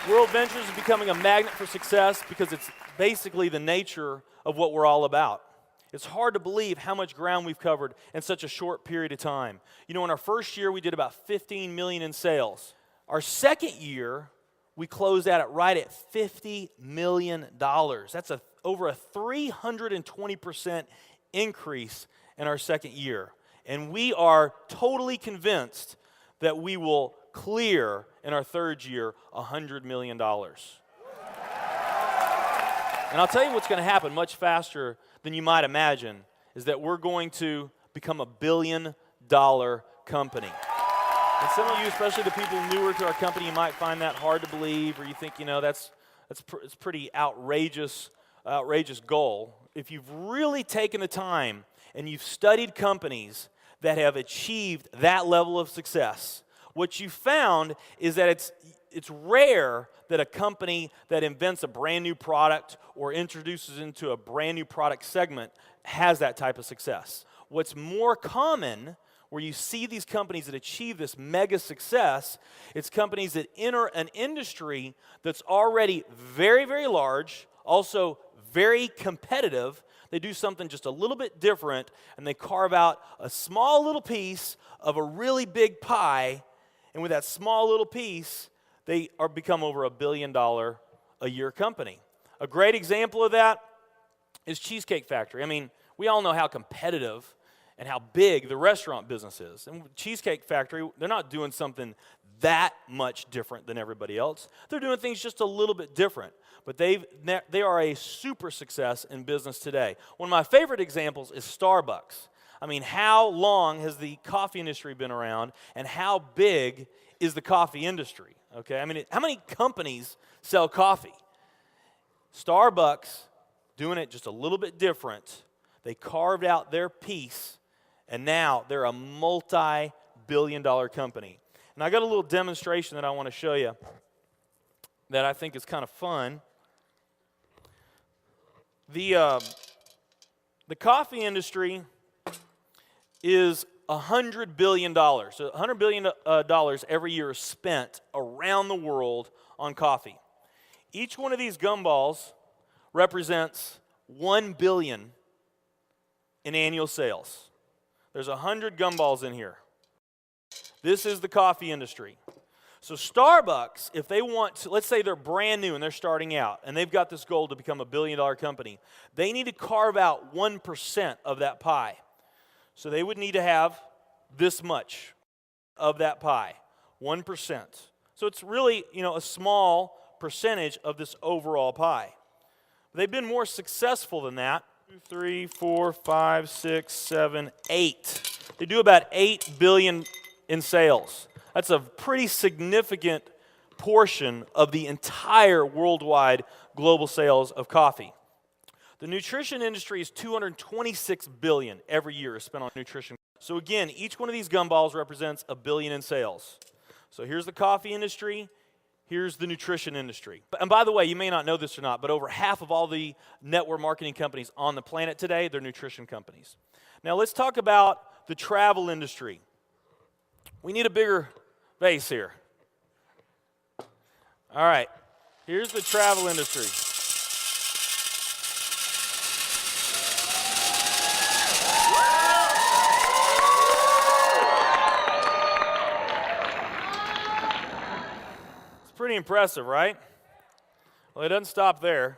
World Ventures is becoming a magnet for success because it's basically the nature of what we're all about. It's hard to believe how much ground we've covered in such a short period of time. You know, in our first year, we did about 15 million in sales. Our second year, we closed out at right at $50 million. That's over a 320% increase in our second year. And we are totally convinced that we will clear in our third year $100 million. And I'll tell you what's going to happen much faster than you might imagine is that we're going to become $1 billion company. And some of you, especially the people newer to our company, you might find that hard to believe, or you think, you know, it's pretty outrageous goal. If you've really taken the time and you've studied companies that have achieved that level of success, what you found is that it's rare that a company that invents a brand new product or introduces into a brand new product segment has that type of success. What's more common, where you see these companies that achieve this mega success, it's companies that enter an industry that's already very, very large, also very competitive. They do something just a little bit different, and they carve out a small little piece of a really big pie. And with that small little piece, they become over $1 billion a year company. A great example of that is Cheesecake Factory. I mean, we all know how competitive and how big the restaurant business is. And Cheesecake Factory, they're not doing something that much different than everybody else. They're doing things just a little bit different. But they are a super success in business today. One of my favorite examples is Starbucks. I mean, how long has the coffee industry been around, and how big is the coffee industry? Okay, I mean, how many companies sell coffee? Starbucks, doing it just a little bit different, they carved out their piece, and now they're a multi-billion-dollar company. And I got a little demonstration that I want to show you that I think is kind of fun. The coffee industry is $100 billion. So $100 billion every year is spent around the world on coffee. Each one of these gumballs represents $1 billion in annual sales. There's 100 gumballs in here. This is the coffee industry. So Starbucks, if they want to, let's say they're brand new and they're starting out, and they've got this goal to become $1 billion company, they need to carve out 1% of that pie. So they would need to have this much of that pie, 1%. So it's really, a small percentage of this overall pie. They've been more successful than that. 2, 3, 4, 5, 6, 7, 8. They do about $8 billion in sales. That's a pretty significant portion of the entire worldwide global sales of coffee. The nutrition industry is $226 billion every year is spent on nutrition. So again, each one of these gumballs represents $1 billion in sales. So here's the coffee industry, here's the nutrition industry. And by the way, you may not know this or not, but over half of all the network marketing companies on the planet today, they're nutrition companies. Now let's talk about the travel industry. We need a bigger base here. All right, here's the travel industry. Pretty impressive, right? Well, it doesn't stop there.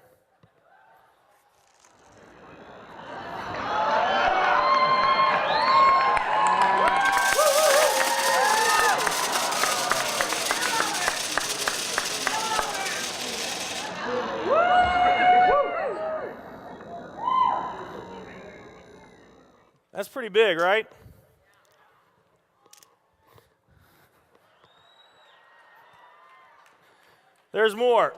That's pretty big, right? There's more.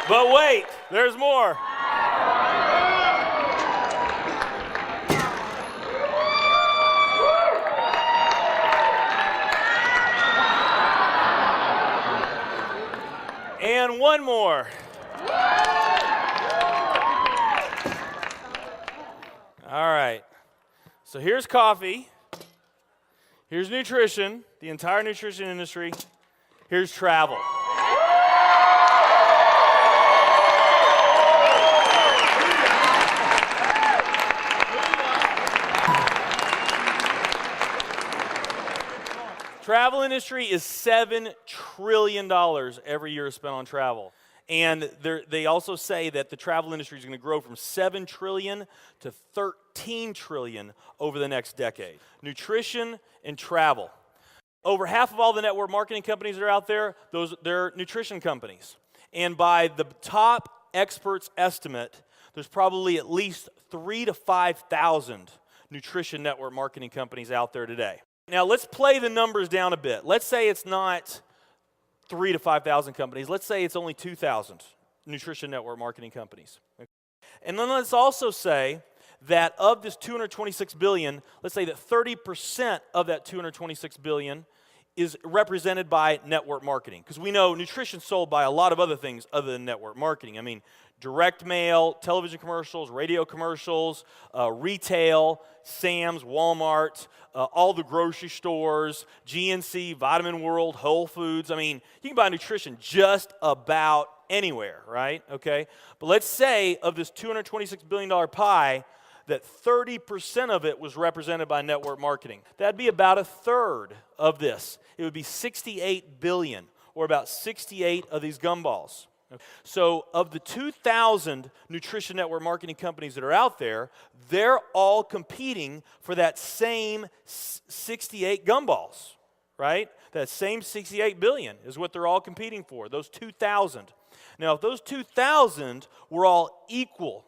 But wait, there's more. And one more. All right. So here's coffee. Here's nutrition, the entire nutrition industry. Here's travel. Travel industry is $7 trillion every year spent on travel. And they also say that the travel industry is going to grow from $7 trillion to $13 trillion over the next decade. Nutrition and travel. Over half of all the network marketing companies that are out there, they're nutrition companies. And by the top experts' estimate, there's probably at least 3,000 to 5,000 nutrition network marketing companies out there today. Now, let's play the numbers down a bit. Let's say it's not 3,000 to 5,000 companies. Let's say it's only 2,000 nutrition network marketing companies. And then let's also say that of this $226 billion, let's say that 30% of that $226 billion is represented by network marketing. Because we know nutrition's sold by a lot of other things other than network marketing. I mean, direct mail, television commercials, radio commercials, retail, Sam's, Walmart, all the grocery stores, GNC, Vitamin World, Whole Foods. I mean, you can buy nutrition just about anywhere, right? Okay? But let's say of this $226 billion pie, that 30% of it was represented by network marketing. That'd be about a third of this. It would be 68 billion, or about 68 of these gumballs. So of the 2,000 nutrition network marketing companies that are out there, they're all competing for that same 68 gumballs, right? That same 68 billion is what they're all competing for, those 2,000. Now, if those 2,000 were all equal,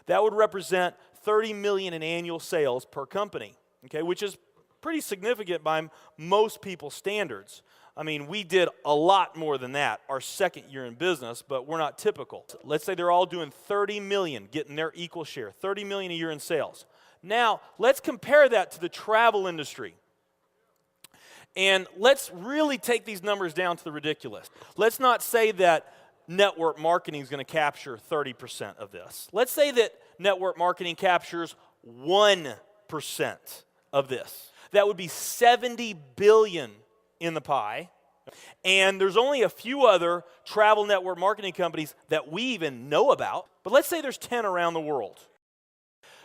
that would represent 30 million in annual sales per company, okay, which is pretty significant by most people's standards. I mean, we did a lot more than that our second year in business, but we're not typical. Let's say they're all doing 30 million, getting their equal share, 30 million a year in sales. Now, let's compare that to the travel industry. And let's really take these numbers down to the ridiculous. Let's not say that network marketing is going to capture 30% of this. Let's say that network marketing captures 1% of this. That would be 70 billion in the pie. And there's only a few other travel network marketing companies that we even know about. But let's say there's 10 around the world.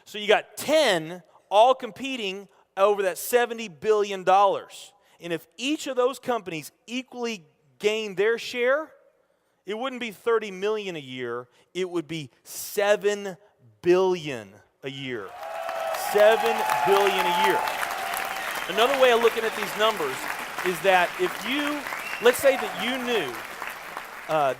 So you got 10 all competing over that $70 billion. And if each of those companies equally gain their share, it wouldn't be 30 million a year, it would be 7 billion a year. 7 billion a year. Another way of looking at these numbers is that if you, let's say that you knew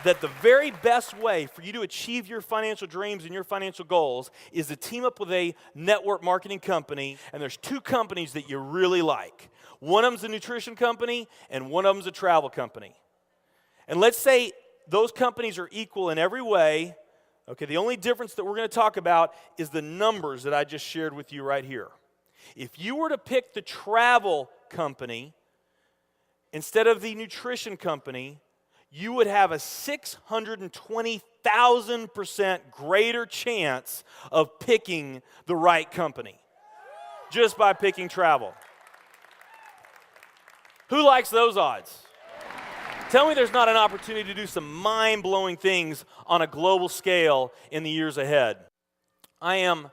that the very best way for you to achieve your financial dreams and your financial goals is to team up with a network marketing company, and there's two companies that you really like. One of them's a nutrition company, and one of them's a travel company. And let's say those companies are equal in every way. Okay, the only difference that we're going to talk about is the numbers that I just shared with you right here. If you were to pick the travel company instead of the nutrition company, you would have a 620,000% greater chance of picking the right company just by picking travel. Who likes those odds? Tell me there's not an opportunity to do some mind-blowing things on a global scale in the years ahead. I am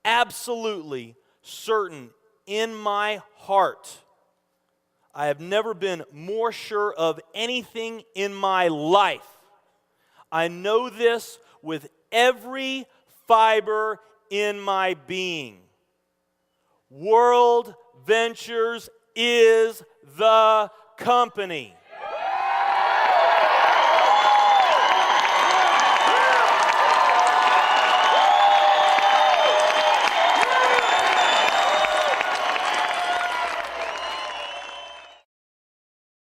absolutely certain in my heart, I have never been more sure of anything in my life. I know this with every fiber in my being. World Ventures is the company.